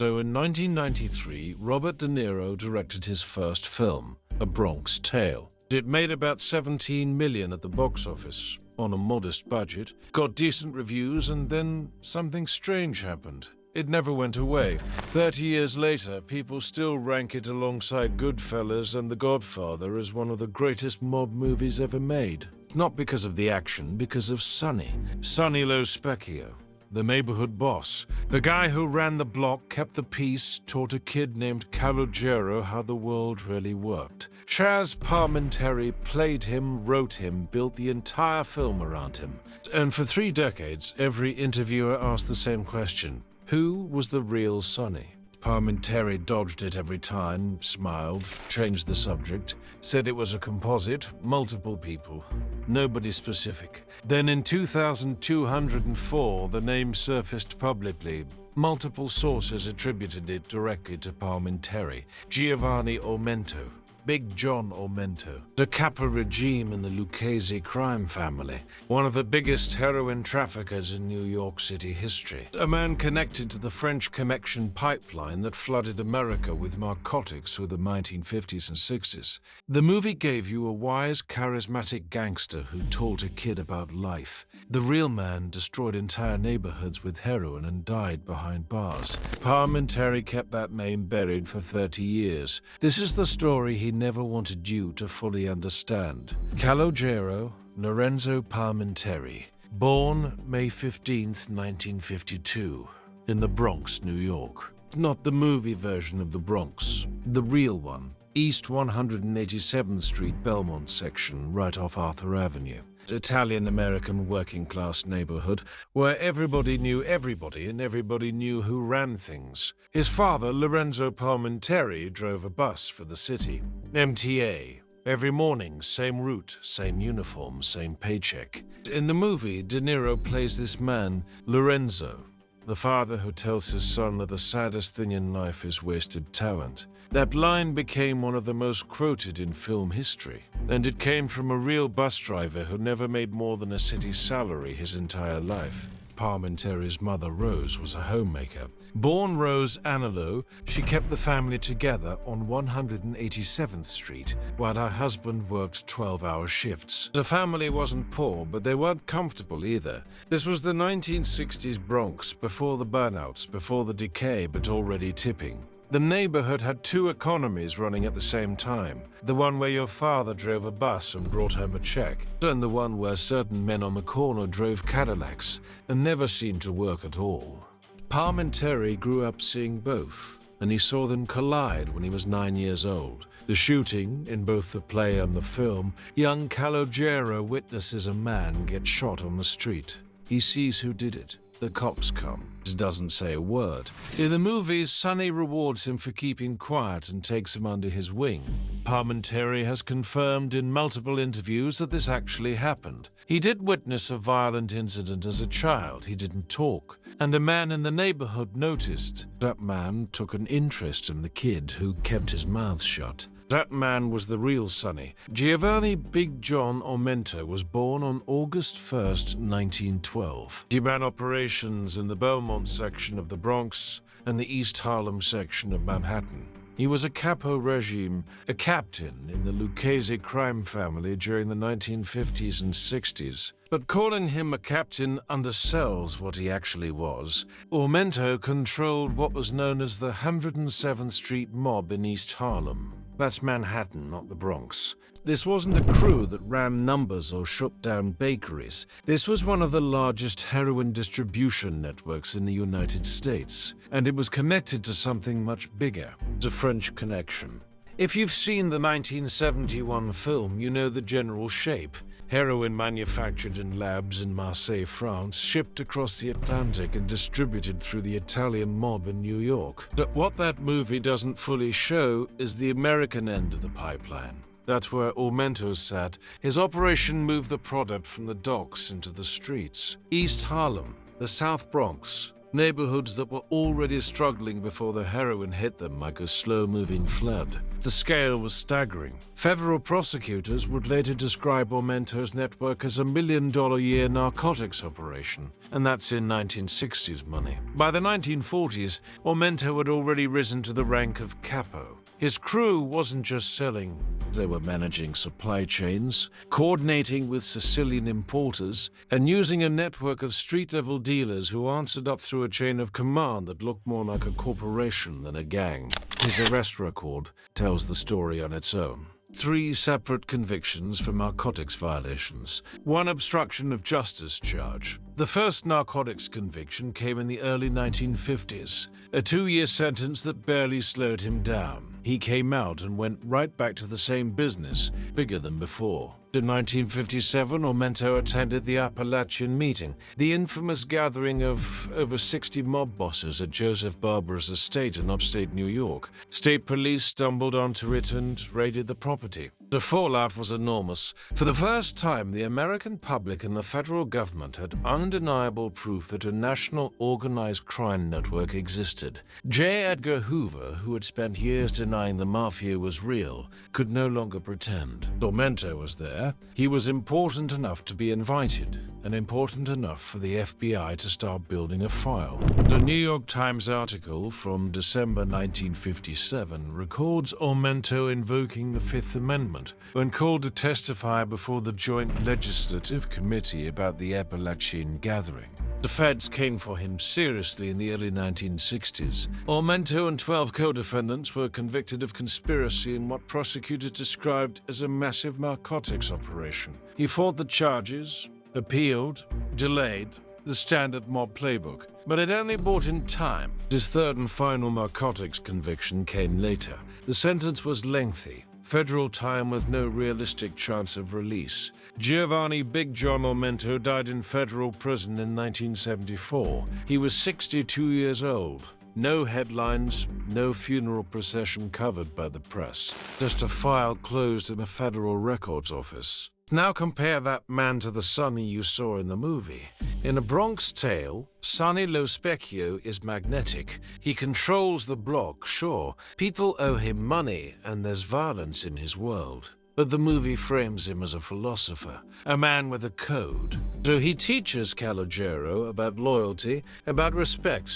So in 1993, Robert De Niro directed his first film, A Bronx Tale. It made about $17 million at the box office, on a modest budget, got decent reviews, and then something strange happened. It never went away. 30 years later, people still rank it alongside Goodfellas and The Godfather as one of the greatest mob movies ever made. Not because of the action, because of Sonny. Sonny LoSpecchio, the neighborhood boss. The guy who ran the block, kept the peace, taught a kid named Calogero how the world really worked. Chazz Palminteri played him, wrote him, built the entire film around him. And for 3 decades, every interviewer asked the same question. Who was the real Sonny? Palminteri dodged it every time, smiled, changed the subject, said it was a composite, multiple people, nobody specific. Then in 2204, the name surfaced publicly. Multiple sources attributed it directly to Palminteri. Giovanni Ormento, Big John Ormento, the capo regime in the Lucchese crime family, one of the biggest heroin traffickers in New York City history, a man connected to the French connection pipeline that flooded America with narcotics through the 1950s and 60s. The movie gave you a wise, charismatic gangster who taught a kid about life. The real man destroyed entire neighborhoods with heroin and died behind bars. Palminteri kept that name buried for 30 years. This is the story he never wanted you to fully understand. Calogero Lorenzo Palminteri, born May 15, 1952, in the Bronx, New York. Not the movie version of the Bronx, the real one. East 187th Street, Belmont section, right off Arthur Avenue. Italian-American working-class neighborhood where everybody knew everybody and everybody knew who ran things. His father, Lorenzo Palminteri, drove a bus for the city. MTA. Every morning, same route, same uniform, same paycheck. In the movie, De Niro plays this man, Lorenzo, the father who tells his son that the saddest thing in life is wasted talent. That line became one of the most quoted in film history, and it came from a real bus driver who never made more than a city salary his entire life. Palminteri's mother, Rose, was a homemaker. Born Rose Anelo, she kept the family together on 187th Street, while her husband worked 12-hour shifts. The family wasn't poor, but they weren't comfortable either. This was the 1960s Bronx, before the burnouts, before the decay, but already tipping. The neighborhood had 2 economies running at the same time. The one where your father drove a bus and brought home a check, and the one where certain men on the corner drove Cadillacs and never seemed to work at all. Palminteri grew up seeing both, and he saw them collide when he was 9 years old. The shooting, in both the play and the film, young Calogero witnesses a man get shot on the street. He sees who did it. The cops come. He doesn't say a word. In the movies, Sonny rewards him for keeping quiet and takes him under his wing. Palminteri has confirmed in multiple interviews that this actually happened. He did witness a violent incident as a child. He didn't talk. And a man in the neighborhood noticed. That man took an interest in the kid who kept his mouth shut. That man was the real Sonny. Giovanni Big John Ormento was born on August 1st, 1912. He ran operations in the Belmont section of the Bronx and the East Harlem section of Manhattan. He was a capo regime, a captain in the Lucchese crime family during the 1950s and 60s. But calling him a captain undersells what he actually was. Ormento controlled what was known as the 107th Street mob in East Harlem. That's Manhattan, not the Bronx. This wasn't a crew that ran numbers or shut down bakeries. This was one of the largest heroin distribution networks in the United States, and it was connected to something much bigger, the French connection. If you've seen the 1971 film, you know the general shape. Heroin manufactured in labs in Marseille, France, shipped across the Atlantic and distributed through the Italian mob in New York. But what that movie doesn't fully show is the American end of the pipeline. That's where Ormento sat. His operation moved the product from the docks into the streets. East Harlem, the South Bronx, neighborhoods that were already struggling before the heroin hit them like a slow-moving flood. The scale was staggering. Federal prosecutors would later describe Ormento's network as $1 million-a-year narcotics operation, and that's in 1960s money. By the 1940s, Ormento had already risen to the rank of capo. His crew wasn't just selling, they were managing supply chains, coordinating with Sicilian importers, and using a network of street-level dealers who answered up through a chain of command that looked more like a corporation than a gang. His arrest record tells the story on its own. 3 separate convictions for narcotics violations, 1 obstruction of justice charge. The first narcotics conviction came in the early 1950s, a 2-year sentence that barely slowed him down. He came out and went right back to the same business, bigger than before. In 1957, Ormento attended the Appalachian Meeting, the infamous gathering of over 60 mob bosses at Joseph Barbara's estate in upstate New York. State police stumbled onto it and raided the property. The fallout was enormous. For the first time, the American public and the federal government had undeniable proof that a national organized crime network existed. J. Edgar Hoover, who had spent years denying the mafia was real, could no longer pretend. Ormento was there. He was important enough to be invited, and important enough for the FBI to start building a file. The New York Times article from December 1957 records Ormento invoking the Fifth Amendment when called to testify before the Joint Legislative Committee about the Appalachian Gathering. The feds came for him seriously in the early 1960s. Ormento and 12 co-defendants were convicted of conspiracy in what prosecutors described as a massive narcotics operation. He fought the charges, appealed, delayed, the standard mob playbook, but it only bought him time. His third and final narcotics conviction came later. The sentence was lengthy. Federal time with no realistic chance of release. Giovanni Big John Ormento died in federal prison in 1974. He was 62 years old. No headlines, no funeral procession covered by the press. Just a file closed in a federal records office. Now compare that man to the Sonny you saw in the movie. In A Bronx Tale, Sonny LoSpecchio is magnetic. He controls the block, sure. People owe him money, and there's violence in his world. But the movie frames him as a philosopher, a man with a code. So he teaches Calogero about loyalty, about respect,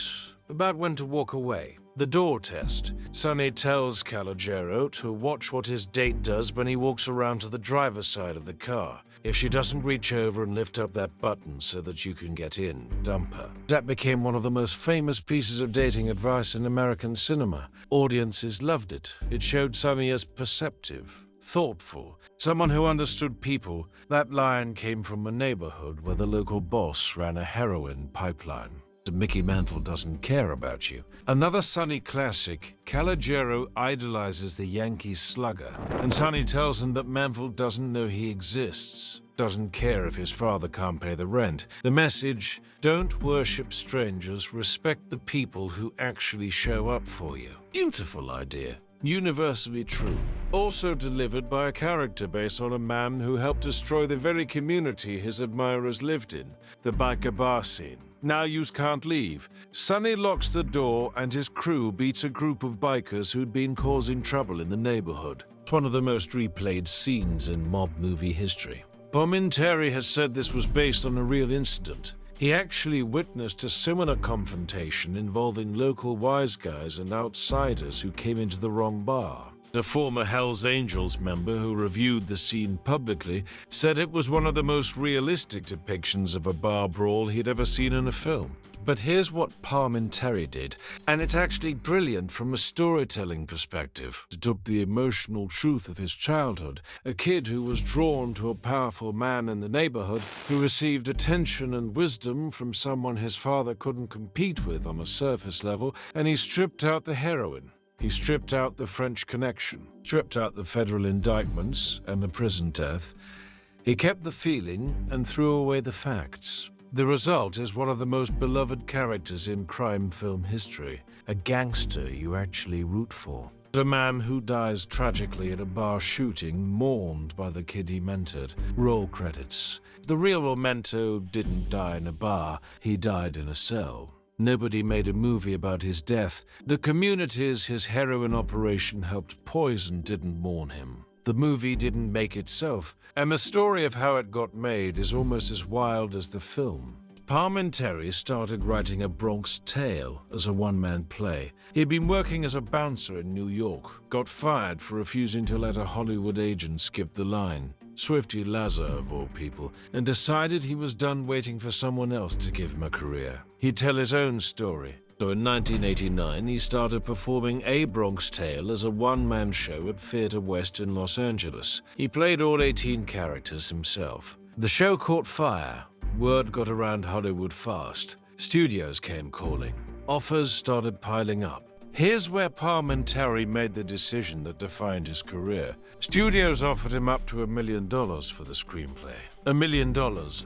about when to walk away. The door test. Sonny tells Calogero to watch what his date does when he walks around to the driver's side of the car. If she doesn't reach over and lift up that button so that you can get in, dump her. That became one of the most famous pieces of dating advice in American cinema. Audiences loved it. It showed Sonny as perceptive, thoughtful, someone who understood people. That line came from a neighborhood where the local boss ran a heroin pipeline. Mickey Mantle doesn't care about you. Another Sonny classic, Calogero idolizes the Yankee slugger, and Sonny tells him that Mantle doesn't know he exists, doesn't care if his father can't pay the rent. The message, don't worship strangers, respect the people who actually show up for you. Beautiful idea. Universally true. Also delivered by a character based on a man who helped destroy the very community his admirers lived in, the biker bar scene. Now yous can't leave. Sonny locks the door and his crew beats a group of bikers who'd been causing trouble in the neighborhood. It's one of the most replayed scenes in mob movie history. Palminteri has said this was based on a real incident. He actually witnessed a similar confrontation involving local wise guys and outsiders who came into the wrong bar. A former Hells Angels member who reviewed the scene publicly said it was one of the most realistic depictions of a bar brawl he'd ever seen in a film. But here's what Palminteri did, and it's actually brilliant from a storytelling perspective. It took the emotional truth of his childhood, a kid who was drawn to a powerful man in the neighborhood who received attention and wisdom from someone his father couldn't compete with on a surface level, and he stripped out the heroin. He stripped out the French connection, stripped out the federal indictments and the prison death. He kept the feeling and threw away the facts. The result is one of the most beloved characters in crime film history, a gangster you actually root for. A man who dies tragically at a bar shooting, mourned by the kid he mentored. Roll credits. The real Ormento didn't die in a bar, he died in a cell. Nobody made a movie about his death. The communities his heroin operation helped poison didn't mourn him. The movie didn't make itself, and the story of how it got made is almost as wild as the film. Palminteri started writing A Bronx Tale as a one-man play. He'd been working as a bouncer in New York, got fired for refusing to let a Hollywood agent skip the line, Swifty Lazar of all people, and decided he was done waiting for someone else to give him a career. He'd tell his own story. So in 1989, he started performing A Bronx Tale as a one-man show at Theatre West in Los Angeles. He played all 18 characters himself. The show caught fire. Word got around Hollywood fast. Studios came calling. Offers started piling up. Here's where Palminteri made the decision that defined his career. Studios offered him up to $1 million for the screenplay. $1 million,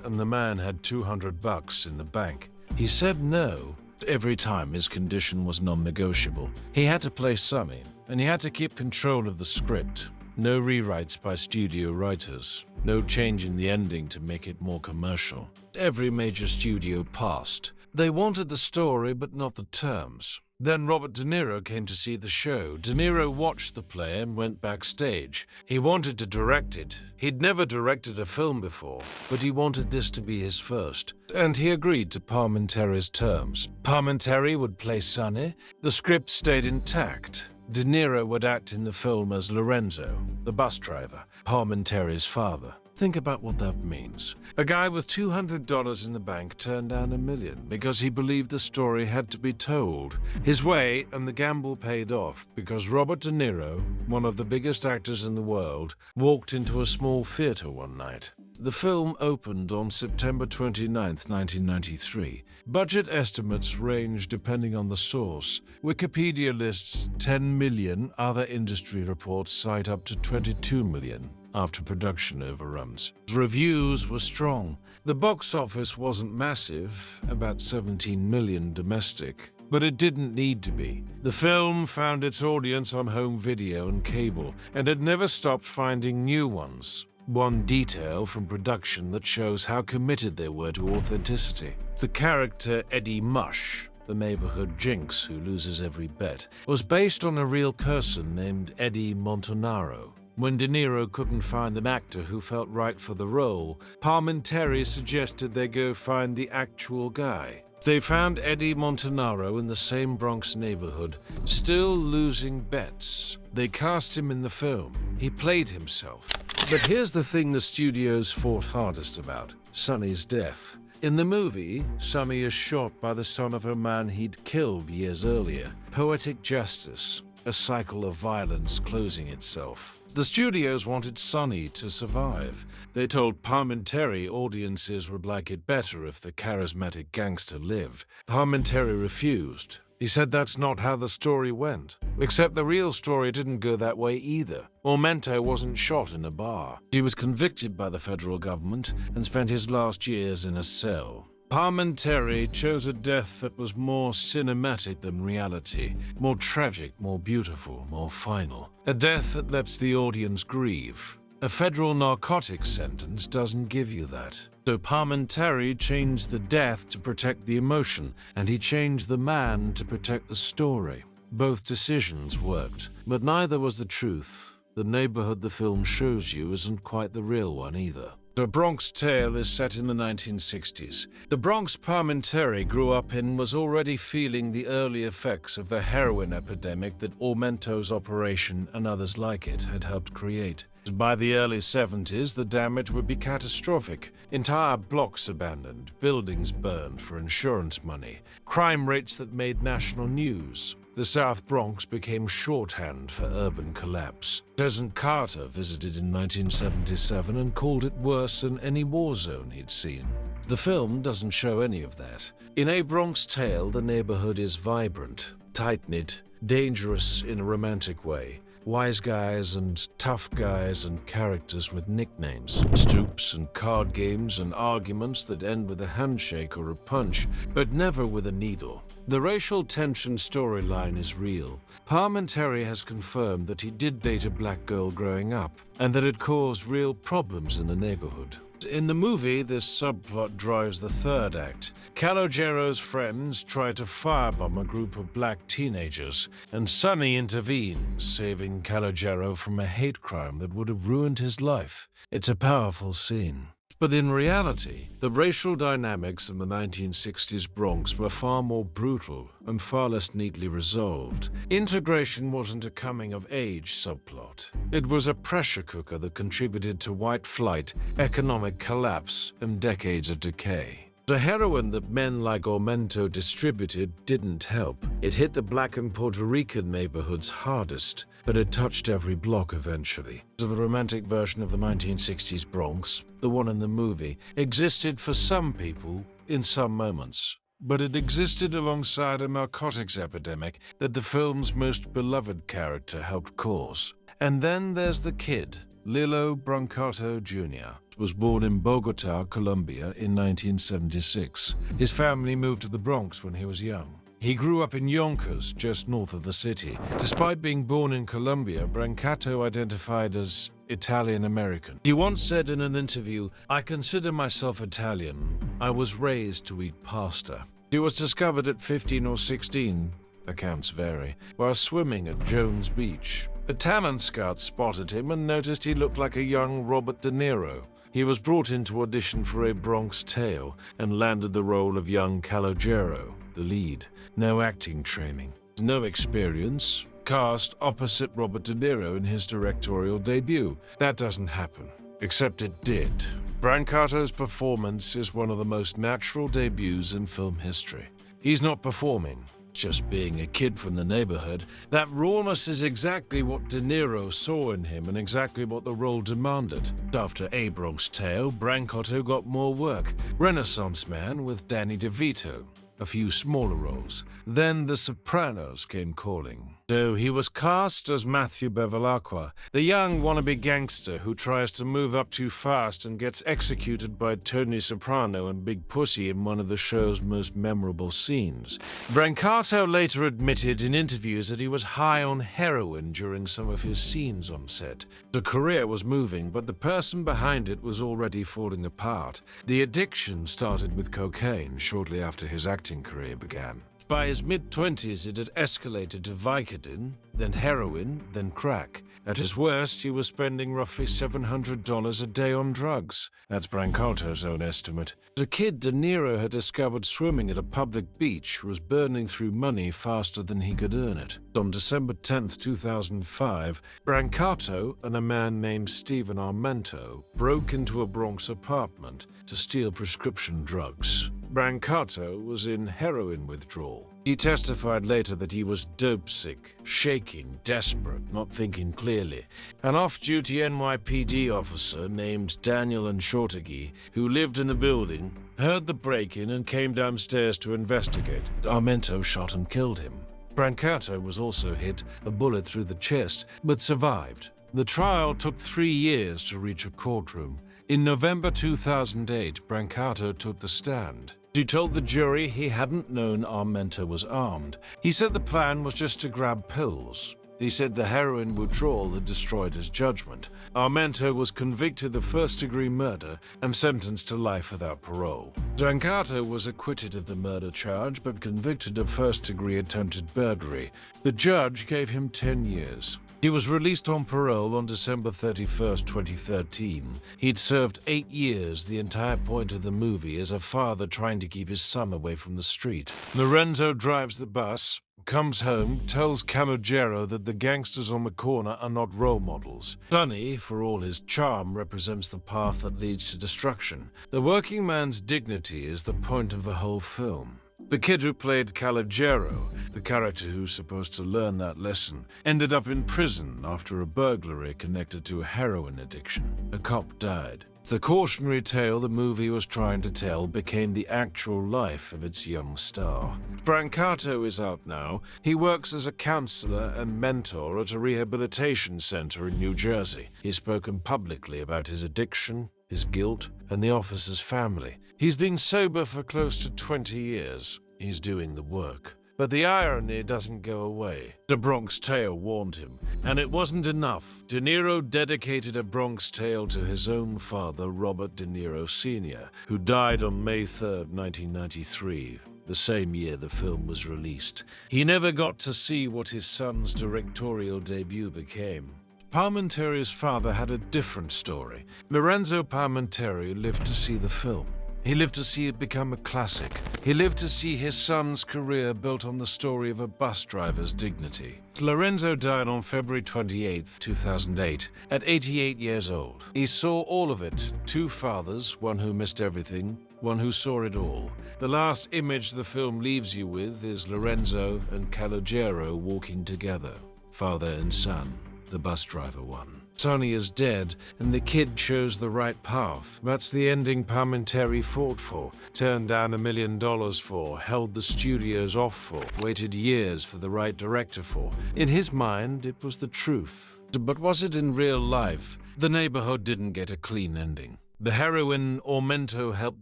and the man had $200 in the bank. He said no. Every time his condition was non-negotiable. He had to play Sonny, and he had to keep control of the script. No rewrites by studio writers. No change in the ending to make it more commercial. Every major studio passed. They wanted the story, but not the terms. Then Robert De Niro came to see the show. De Niro watched the play and went backstage. He wanted to direct it. He'd never directed a film before, but he wanted this to be his first. And he agreed to Palminteri's terms. Palminteri would play Sonny. The script stayed intact. De Niro would act in the film as Lorenzo, the bus driver, Palminteri's father. Think about what that means. A guy with $200 in the bank turned down $1 million because he believed the story had to be told his way, and the gamble paid off because Robert De Niro, one of the biggest actors in the world, walked into a small theater one night. The film opened on September 29, 1993. Budget estimates range depending on the source. Wikipedia lists 10 million, other industry reports cite up to 22 million after production overruns. Reviews were strong. The box office wasn't massive, about 17 million domestic, but it didn't need to be. The film found its audience on home video and cable, and it never stopped finding new ones. One detail from production that shows how committed they were to authenticity. The character Eddie Mush, the neighborhood jinx who loses every bet, was based on a real person named Eddie Montanaro. When De Niro couldn't find an actor who felt right for the role, Palminteri suggested they go find the actual guy. They found Eddie Montanaro in the same Bronx neighborhood, still losing bets. They cast him in the film. He played himself. But here's the thing the studios fought hardest about: Sonny's death. In the movie, Sonny is shot by the son of a man he'd killed years earlier. Poetic justice, a cycle of violence closing itself. The studios wanted Sonny to survive. They told Palminteri audiences would like it better if the charismatic gangster lived. Palminteri refused. He said that's not how the story went. Except the real story didn't go that way either. Ormento wasn't shot in a bar. He was convicted by the federal government and spent his last years in a cell. Palminteri chose a death that was more cinematic than reality, more tragic, more beautiful, more final. A death that lets the audience grieve. A federal narcotics sentence doesn't give you that. So Palminteri changed the death to protect the emotion, and he changed the man to protect the story. Both decisions worked, but neither was the truth. The neighborhood the film shows you isn't quite the real one either. The Bronx Tale is set in the 1960s. The Bronx Palminteri grew up in was already feeling the early effects of the heroin epidemic that Ormento's operation and others like it had helped create. By the early 70s, the damage would be catastrophic. Entire blocks abandoned, buildings burned for insurance money, crime rates that made national news. The South Bronx became shorthand for urban collapse. President Carter visited in 1977 and called it worse than any war zone he'd seen. The film doesn't show any of that. In A Bronx Tale, the neighborhood is vibrant, tight-knit, dangerous in a romantic way. Wise guys and tough guys and characters with nicknames. Stoops and card games and arguments that end with a handshake or a punch, but never with a needle. The racial tension storyline is real. Palminteri has confirmed that he did date a black girl growing up, and that it caused real problems in the neighborhood. In the movie, this subplot drives the third act. Calogero's friends try to firebomb a group of black teenagers, and Sonny intervenes, saving Calogero from a hate crime that would have ruined his life. It's a powerful scene. But in reality, the racial dynamics in the 1960s Bronx were far more brutal and far less neatly resolved. Integration wasn't a coming-of-age subplot. It was a pressure cooker that contributed to white flight, economic collapse, and decades of decay. The heroin that men like Ormento distributed didn't help. It hit the black and Puerto Rican neighborhoods hardest, but it touched every block eventually. So the romantic version of the 1960s Bronx, the one in the movie, existed for some people in some moments. But it existed alongside a narcotics epidemic that the film's most beloved character helped cause. And then there's the kid, Lilo Brancato Jr., was born in Bogota, Colombia in 1976. His family moved to the Bronx when he was young. He grew up in Yonkers, just north of the city. Despite being born in Colombia, Brancato identified as Italian-American. He once said in an interview, "I consider myself Italian. I was raised to eat pasta." He was discovered at 15 or 16, accounts vary, while swimming at Jones Beach. A talent scout spotted him and noticed he looked like a young Robert De Niro. He was brought in to audition for A Bronx Tale and landed the role of young Calogero, the lead. No acting training, no experience. Cast opposite Robert De Niro in his directorial debut. That doesn't happen. Except it did. Brancato's performance is one of the most natural debuts in film history. He's not performing, just being a kid from the neighborhood. That rawness is exactly what De Niro saw in him and exactly what the role demanded. After A Bronx Tale, Brancato got more work. Renaissance Man with Danny DeVito. A few smaller roles. Then The Sopranos came calling. So he was cast as Matthew Bevilacqua, the young wannabe gangster who tries to move up too fast and gets executed by Tony Soprano and Big Pussy in one of the show's most memorable scenes. Brancato later admitted in interviews that he was high on heroin during some of his scenes on set. The career was moving, but the person behind it was already falling apart. The addiction started with cocaine shortly after his acting career began. By his mid-20s, it had escalated to Vicodin, then heroin, then crack. At his worst, he was spending roughly $700 a day on drugs. That's Brancato's own estimate. As a kid, De Niro had discovered swimming at a public beach was burning through money faster than he could earn it. On December 10, 2005, Brancato and a man named Stephen Ormento broke into a Bronx apartment to steal prescription drugs. Brancato was in heroin withdrawal. He testified later that he was dope-sick, shaking, desperate, not thinking clearly. An off-duty NYPD officer named Daniel Shortegi, who lived in the building, heard the break-in and came downstairs to investigate. Ormento shot and killed him. Brancato was also hit, a bullet through the chest, but survived. The trial took 3 years to reach a courtroom. In November 2008, Brancato took the stand. He told the jury he hadn't known Ormento was armed. He said the plan was just to grab pills. He said the heroin withdrawal had destroyed his judgment. Ormento was convicted of first-degree murder and sentenced to life without parole. Brancato was acquitted of the murder charge but convicted of first-degree attempted burglary. The judge gave him 10 years. He was released on parole on December 31, 2013. He'd served 8 years. The entire point of the movie is a father trying to keep his son away from the street. Lorenzo drives the bus, comes home, tells Calogero that the gangsters on the corner are not role models. Sonny, for all his charm, represents the path that leads to destruction. The working man's dignity is the point of the whole film. The kid who played Calogero, the character who's supposed to learn that lesson, ended up in prison after a burglary connected to a heroin addiction. A cop died. The cautionary tale the movie was trying to tell became the actual life of its young star. Brancato is out now. He works as a counselor and mentor at a rehabilitation center in New Jersey. He's spoken publicly about his addiction, his guilt, and the officer's family. He's been sober for close to 20 years. He's doing the work. But the irony doesn't go away. The Bronx Tale warned him, and it wasn't enough. De Niro dedicated A Bronx Tale to his own father, Robert De Niro Sr., who died on May 3rd, 1993, the same year the film was released. He never got to see what his son's directorial debut became. Palminteri's father had a different story. Lorenzo Palminteri lived to see the film. He lived to see it become a classic. He lived to see his son's career built on the story of a bus driver's dignity. Lorenzo died on February 28, 2008, at 88 years old. He saw all of it. Two fathers, one who missed everything, one who saw it all. The last image the film leaves you with is Lorenzo and Calogero walking together, father and son, the bus driver one. Sonny is dead, and the kid chose the right path. That's the ending Palminteri fought for, turned down $1 million for, held the studios off for, waited years for the right director for. In his mind, it was the truth. But was it in real life? The neighborhood didn't get a clean ending. The heroin Ormento helped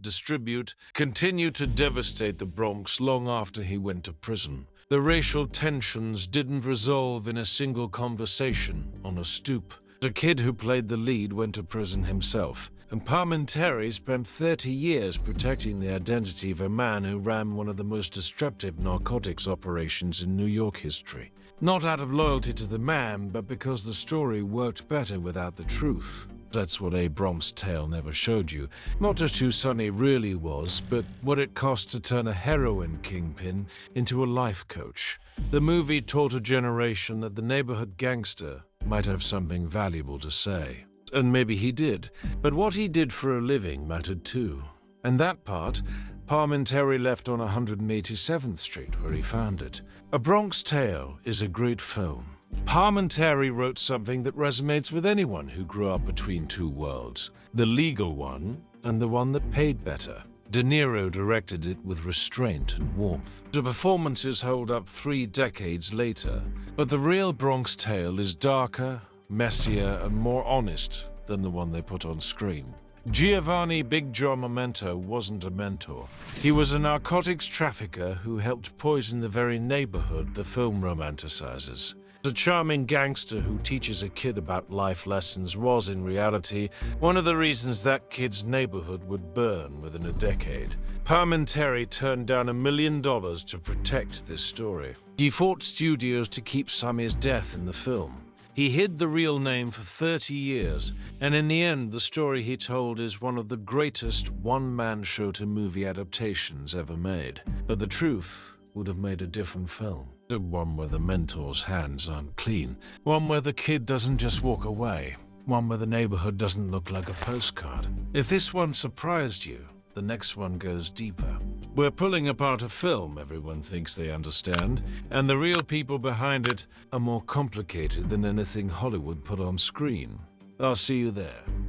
distribute continued to devastate the Bronx long after he went to prison. The racial tensions didn't resolve in a single conversation on a stoop. The kid who played the lead went to prison himself, and Palminteri spent 30 years protecting the identity of a man who ran one of the most destructive narcotics operations in New York history. Not out of loyalty to the man, but because the story worked better without the truth. That's what A Bronx Tale never showed you. Not just who Sonny really was, but what it cost to turn a heroin kingpin into a life coach. The movie taught a generation that the neighborhood gangster might have something valuable to say. And maybe he did, but what he did for a living mattered too. And that part, Palminteri left on 187th Street, where he found it. A Bronx Tale is a great film. Palminteri wrote something that resonates with anyone who grew up between two worlds, the legal one and the one that paid better. De Niro directed it with restraint and warmth. The performances hold up 3 decades later, but the real Bronx Tale is darker, messier, and more honest than the one they put on screen. Giovanni Big John Ormento wasn't a mentor. He was a narcotics trafficker who helped poison the very neighborhood the film romanticizes. The charming gangster who teaches a kid about life lessons was, in reality, one of the reasons that kid's neighborhood would burn within a decade. Palminteri turned down $1 million to protect this story. He fought studios to keep Sonny's death in the film. He hid the real name for 30 years, and in the end, the story he told is one of the greatest one-man show-to-movie adaptations ever made. But the truth would have made a different film. One where the mentor's hands aren't clean. One where the kid doesn't just walk away. One where the neighborhood doesn't look like a postcard. If this one surprised you, the next one goes deeper. We're pulling apart a film everyone thinks they understand, and the real people behind it are more complicated than anything Hollywood put on screen. I'll see you there.